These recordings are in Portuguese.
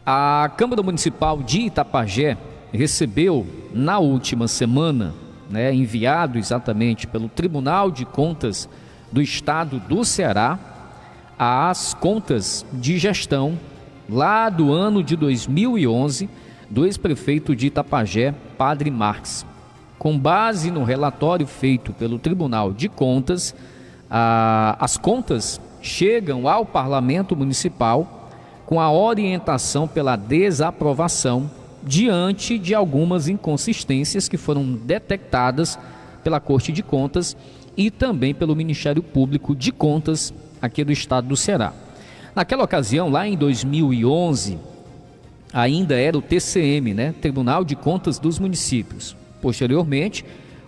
A Câmara Municipal de Itapajé recebeu na última semana, enviado exatamente pelo Tribunal de Contas do Estado do Ceará, as contas de gestão lá do ano de 2011 do ex-prefeito de Itapajé, Padre Marques. Com base no relatório feito pelo Tribunal de Contas, as contas chegam ao Parlamento Municipal com a orientação pela desaprovação diante de algumas inconsistências que foram detectadas pela Corte de Contas e também pelo Ministério Público de Contas aqui do estado do Ceará. Naquela ocasião, lá em 2011, ainda era o TCM, Tribunal de Contas dos Municípios. Posteriormente,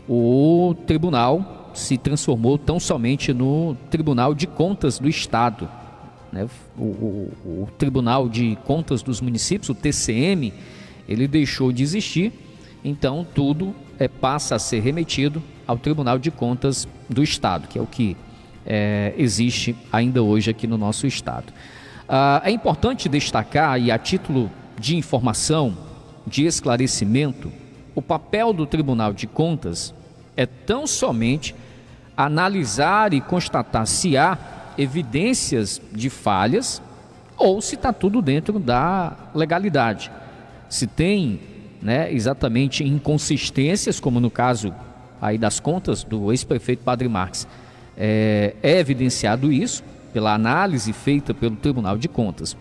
o tribunal se transformou tão somente no Tribunal de Contas do Estado. O Tribunal de Contas dos Municípios, o TCM, ele deixou de existir, então tudo passa a ser remetido ao Tribunal de Contas do Estado, que é o que existe ainda hoje aqui no nosso estado. É importante destacar, e a título de informação, de esclarecimento, o papel do Tribunal de Contas é tão somente analisar e constatar se há evidências de falhas ou se está tudo dentro da legalidade. Se tem exatamente inconsistências, como no caso aí das contas do ex-prefeito Padre Marques, é evidenciado isso pela análise feita pelo Tribunal de Contas.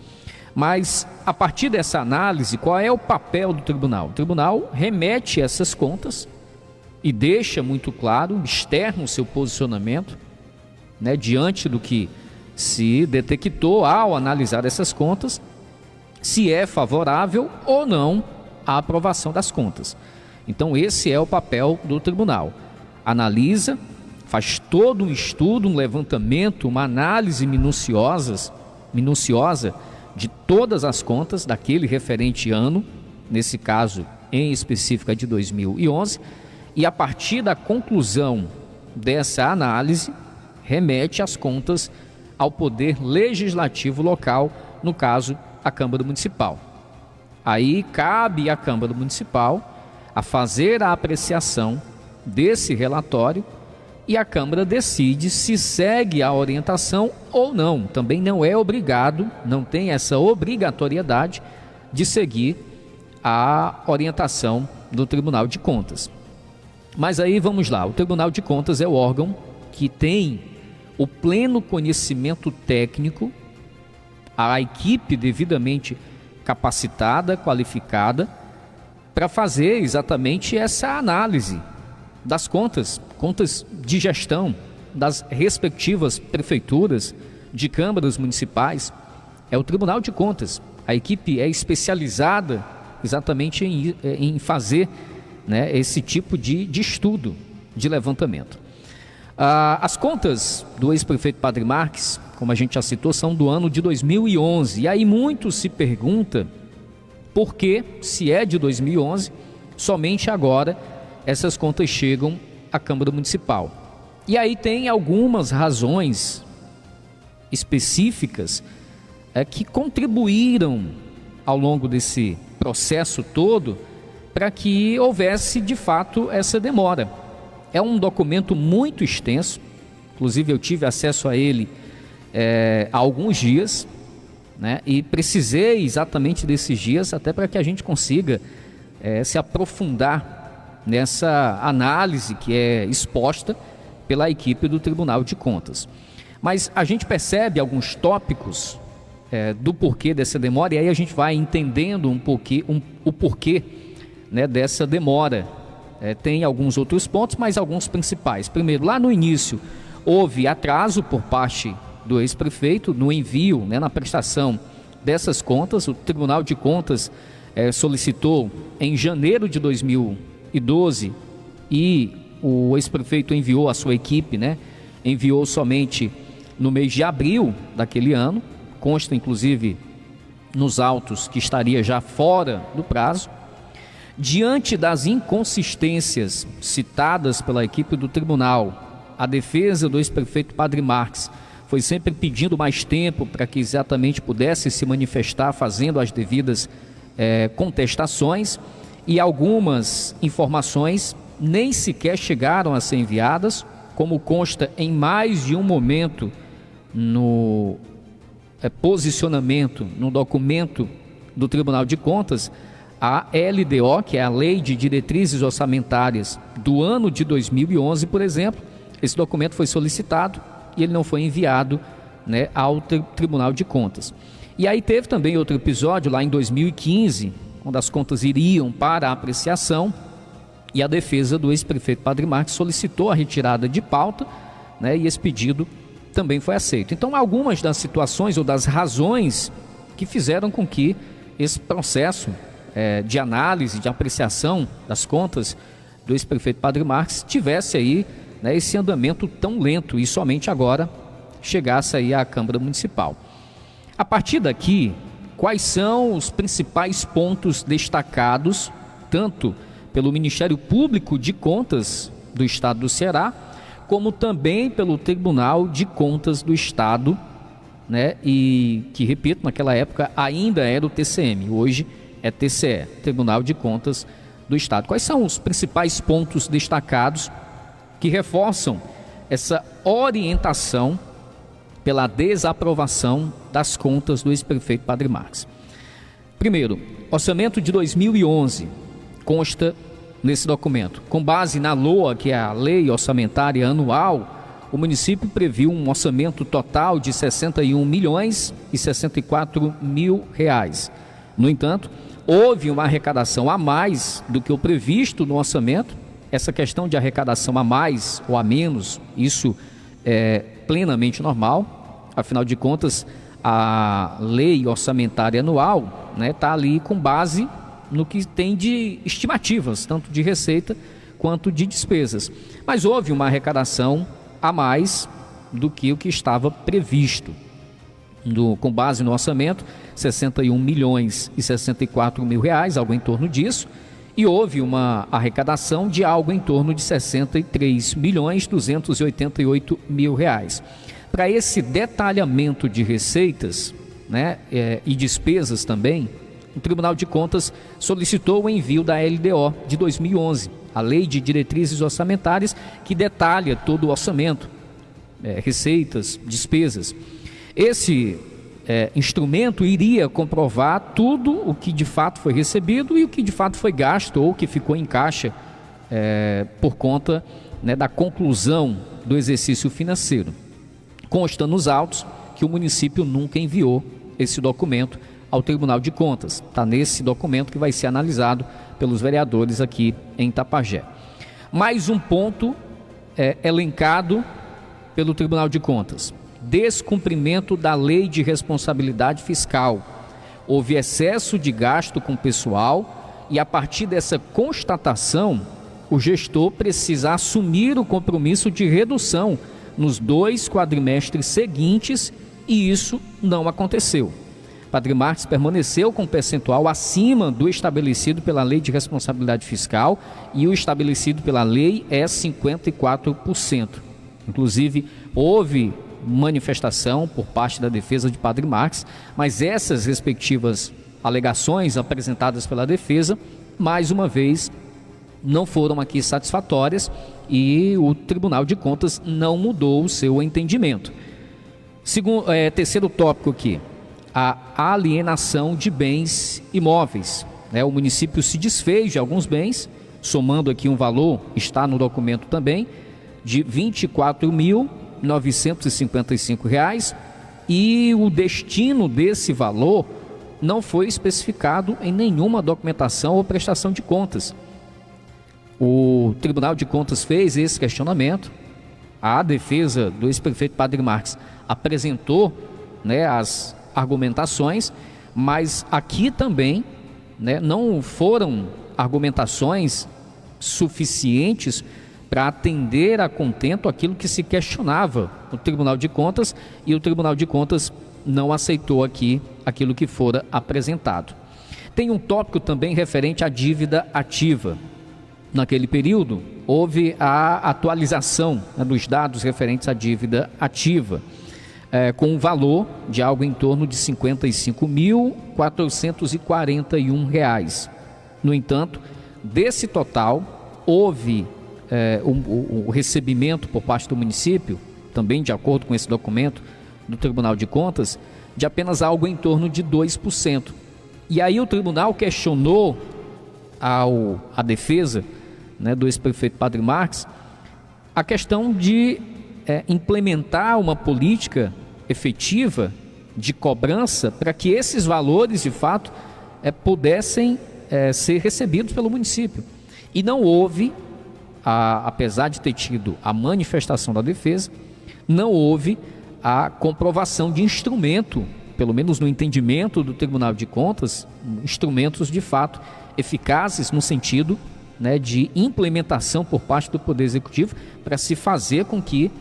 Mas a partir dessa análise, qual é o papel do tribunal? O tribunal remete essas contas e deixa muito claro, externa o seu posicionamento, diante do que se detectou ao analisar essas contas, se é favorável ou não à aprovação das contas. Então esse é o papel do tribunal. Analisa, faz todo um estudo, um levantamento, uma análise minuciosa de todas as contas daquele referente ano, nesse caso em específico de 2011, e a partir da conclusão dessa análise, remete as contas ao Poder Legislativo local, no caso, a Câmara Municipal. Aí cabe à Câmara Municipal a fazer a apreciação desse relatório e a Câmara decide se segue a orientação ou não. Também não é obrigado, não tem essa obrigatoriedade de seguir a orientação do Tribunal de Contas. Mas aí vamos lá, o Tribunal de Contas é o órgão que tem o pleno conhecimento técnico, a equipe devidamente capacitada, qualificada, para fazer exatamente essa análise das contas de gestão das respectivas prefeituras, de câmaras municipais. É o Tribunal de Contas. A equipe é especializada exatamente em fazer esse tipo de estudo, de levantamento. As contas do ex-prefeito Padre Marques, como a gente já citou, são do ano de 2011. E aí muito se pergunta por que, se é de 2011, somente agora essas contas chegam à Câmara Municipal. E aí tem algumas razões específicas que contribuíram ao longo desse processo todo para que houvesse de fato essa demora. É um documento muito extenso, inclusive eu tive acesso a ele há alguns dias, e precisei exatamente desses dias até para que a gente consiga se aprofundar nessa análise que é exposta pela equipe do Tribunal de Contas. Mas a gente percebe alguns tópicos do porquê dessa demora, e aí a gente vai entendendo o porquê dessa demora. Tem alguns outros pontos, mas alguns principais. Primeiro, lá no início, houve atraso por parte do ex-prefeito no envio, na prestação dessas contas. O Tribunal de Contas solicitou em janeiro de 2012 e o ex-prefeito enviou a sua equipe, enviou somente no mês de abril daquele ano. Consta inclusive nos autos que estaria já fora do prazo. Diante das inconsistências citadas pela equipe do tribunal, a defesa do ex-prefeito Padre Marques foi sempre pedindo mais tempo para que exatamente pudesse se manifestar, fazendo as devidas contestações, e algumas informações nem sequer chegaram a ser enviadas, como consta em mais de um momento no posicionamento, no documento do Tribunal de Contas. A LDO, que é a Lei de Diretrizes Orçamentárias do ano de 2011, por exemplo, esse documento foi solicitado e ele não foi enviado, né, ao Tribunal de Contas. E aí teve também outro episódio lá em 2015, quando as contas iriam para a apreciação e a defesa do ex-prefeito Padre Marques solicitou a retirada de pauta, né, e esse pedido também foi aceito. Então, algumas das situações ou das razões que fizeram com que esse processo de análise, de apreciação das contas do ex-prefeito Padre Marques tivesse aí, né, esse andamento tão lento e somente agora chegasse aí à Câmara Municipal. A partir daqui, quais são os principais pontos destacados, tanto pelo Ministério Público de Contas do Estado do Ceará, como também pelo Tribunal de Contas do Estado, né, e que, repito, naquela época ainda era o TCM, hoje é TCE, Tribunal de Contas do Estado. Quais são os principais pontos destacados que reforçam essa orientação pela desaprovação das contas do ex-prefeito Padre Marques? Primeiro, orçamento de 2011 consta nesse documento. Com base na LOA, que é a Lei Orçamentária Anual, o município previu um orçamento total de 61 milhões e 64 mil reais. No entanto, houve uma arrecadação a mais do que o previsto no orçamento. Essa questão de arrecadação a mais ou a menos, isso é plenamente normal. Afinal de contas, a Lei Orçamentária Anual, né, está ali com base no que tem de estimativas, tanto de receita quanto de despesas. Mas houve uma arrecadação a mais do que o que estava previsto. Com base no orçamento, 61 milhões e 64 mil reais, algo em torno disso, e houve uma arrecadação de algo em torno de 63 milhões 288 mil reais. Para esse detalhamento de receitas, né, e despesas também, o Tribunal de Contas solicitou o envio da LDO de 2011, a Lei de Diretrizes Orçamentárias, que detalha todo o orçamento, receitas, despesas. Esse instrumento iria comprovar tudo o que de fato foi recebido e o que de fato foi gasto ou que ficou em caixa por conta, né, da conclusão do exercício financeiro. Consta nos autos que o município nunca enviou esse documento ao Tribunal de Contas. Está nesse documento que vai ser analisado pelos vereadores aqui em Itapajé. Mais um ponto elencado pelo Tribunal de Contas: descumprimento da Lei de Responsabilidade Fiscal. Houve excesso de gasto com pessoal e, a partir dessa constatação, o gestor precisa assumir o compromisso de redução nos 2 quadrimestres seguintes, e isso não aconteceu. Padre Marques permaneceu com um percentual acima do estabelecido pela Lei de Responsabilidade Fiscal, e o estabelecido pela lei é 54%. Inclusive, houve manifestação por parte da defesa de Padre Marques, mas essas respectivas alegações apresentadas pela defesa, mais uma vez, não foram aqui satisfatórias, e o Tribunal de Contas não mudou o seu entendimento. Terceiro tópico aqui: a alienação de bens imóveis. O município se desfez de alguns bens, somando aqui um valor, está no documento também, de R$ 24.955, e o destino desse valor não foi especificado em nenhuma documentação ou prestação de contas. O Tribunal de Contas fez esse questionamento, a defesa do ex-prefeito Padre Marques apresentou, né, as argumentações, mas aqui também, né, não foram argumentações suficientes para atender a contento aquilo que se questionava no Tribunal de Contas, e o Tribunal de Contas não aceitou aqui aquilo que fora apresentado. Tem um tópico também referente à dívida ativa. Naquele período, houve a atualização, né, dos dados referentes à dívida ativa. com um valor de algo em torno de R$ 55.441. No entanto, desse total, houve o recebimento por parte do município, também de acordo com esse documento do Tribunal de Contas, de apenas algo em torno de 2%. E aí o tribunal questionou a defesa, né, do ex-prefeito Padre Marques a questão de implementar uma política efetiva de cobrança para que esses valores, de fato, pudessem ser recebidos pelo município. E não houve, apesar de ter tido a manifestação da defesa, não houve a comprovação de instrumento, pelo menos no entendimento do Tribunal de Contas, instrumentos de fato eficazes no sentido, né, de implementação por parte do Poder Executivo para se fazer com que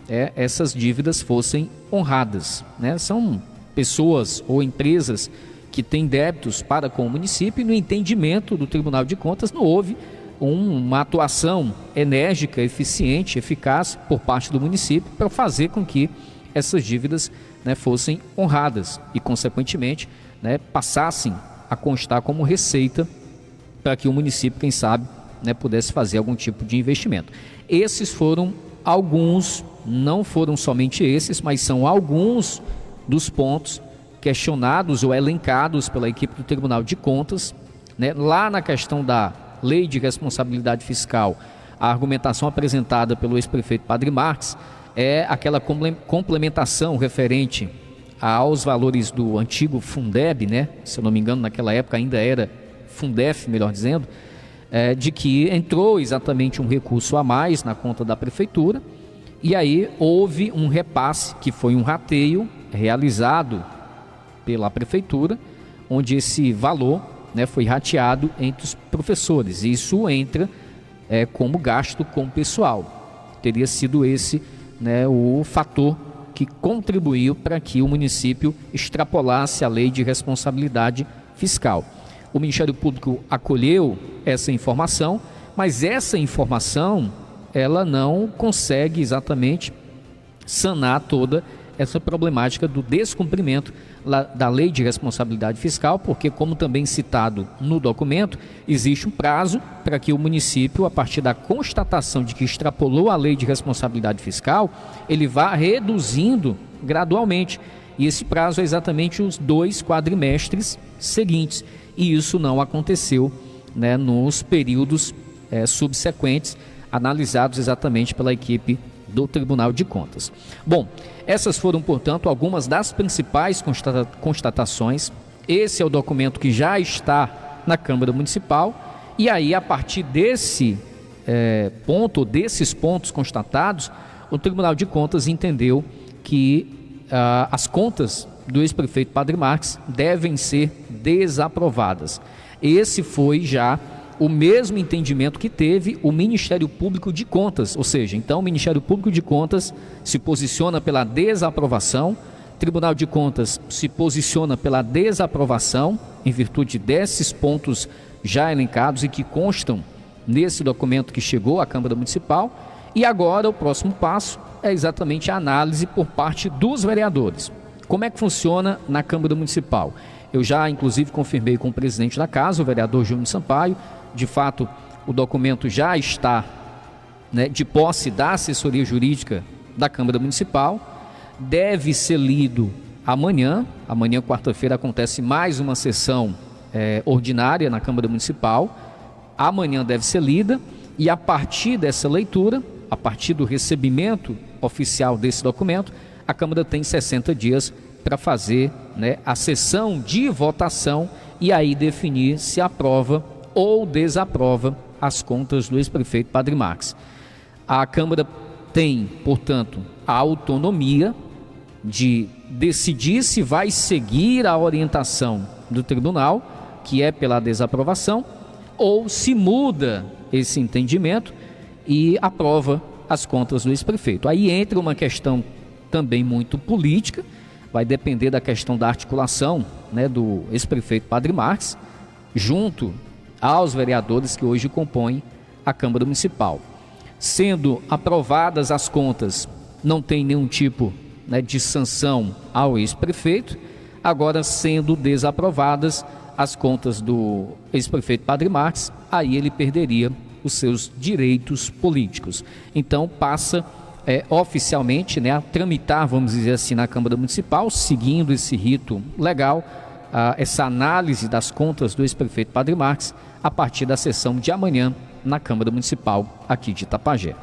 essas dívidas fossem honradas, né? São pessoas ou empresas que têm débitos para com o município e no entendimento do Tribunal de Contas não houve uma atuação enérgica, eficiente, eficaz por parte do município para fazer com que essas dívidas, né, fossem honradas e, consequentemente, né, passassem a constar como receita para que o município, quem sabe, né, pudesse fazer algum tipo de investimento. Esses foram alguns, não foram somente esses, mas são alguns dos pontos questionados ou elencados pela equipe do Tribunal de Contas, né, lá na questão da Lei de Responsabilidade Fiscal. A argumentação apresentada pelo ex-prefeito Padre Marques é aquela complementação referente aos valores do antigo Fundeb, né? Se eu não me engano, naquela época ainda era Fundef, melhor dizendo, de que entrou exatamente um recurso a mais na conta da prefeitura e aí houve um repasse, que foi um rateio realizado pela prefeitura, onde esse valor, né, foi rateado entre os professores. Isso entra como gasto com o pessoal. Teria sido esse, né, o fator que contribuiu para que o município extrapolasse a lei de responsabilidade fiscal. O Ministério Público acolheu essa informação, mas essa informação ela não consegue exatamente sanar toda essa problemática do descumprimento da lei de responsabilidade fiscal, porque, como também citado no documento, existe um prazo para que o município, a partir da constatação de que extrapolou a lei de responsabilidade fiscal, ele vá reduzindo gradualmente. E esse prazo é exatamente os 2 quadrimestres seguintes. E isso não aconteceu, né, nos períodos subsequentes, analisados exatamente pela equipe do Tribunal de Contas. Bom, essas foram, portanto, algumas das principais constatações. Esse é o documento que já está na Câmara Municipal e aí, a partir desse desses pontos constatados, o Tribunal de Contas entendeu que as contas do ex-prefeito Padre Marques devem ser desaprovadas. Esse foi já o mesmo entendimento que teve o Ministério Público de Contas, ou seja, então o Ministério Público de Contas se posiciona pela desaprovação, Tribunal de Contas se posiciona pela desaprovação, em virtude desses pontos já elencados e que constam nesse documento que chegou à Câmara Municipal, e agora o próximo passo é exatamente a análise por parte dos vereadores. Como é que funciona na Câmara Municipal? Eu já, inclusive, confirmei com o presidente da casa, o vereador Júnior Sampaio. De fato, o documento já está, né, de posse da assessoria jurídica da Câmara Municipal. Deve ser lido amanhã. Amanhã, quarta-feira, acontece mais uma sessão ordinária na Câmara Municipal. Amanhã deve ser lida e, a partir dessa leitura, a partir do recebimento oficial desse documento, a Câmara tem 60 dias para fazer, né, a sessão de votação e aí definir se aprova ou desaprova as contas do ex-prefeito Padre Marques. A Câmara tem, portanto, a autonomia de decidir se vai seguir a orientação do tribunal, que é pela desaprovação, ou se muda esse entendimento e aprova as contas do ex-prefeito. Aí entra uma questão também muito política, vai depender da questão da articulação, né, do ex-prefeito Padre Marques, junto aos vereadores que hoje compõem a Câmara Municipal. Sendo aprovadas as contas, não tem nenhum tipo né, de sanção ao ex-prefeito, agora sendo desaprovadas as contas do ex-prefeito Padre Marques, aí ele perderia os seus direitos políticos. Então passa oficialmente, né, a tramitar, vamos dizer assim, na Câmara Municipal, seguindo esse rito legal, essa análise das contas do ex-prefeito Padre Marques, a partir da sessão de amanhã na Câmara Municipal aqui de Itapajé.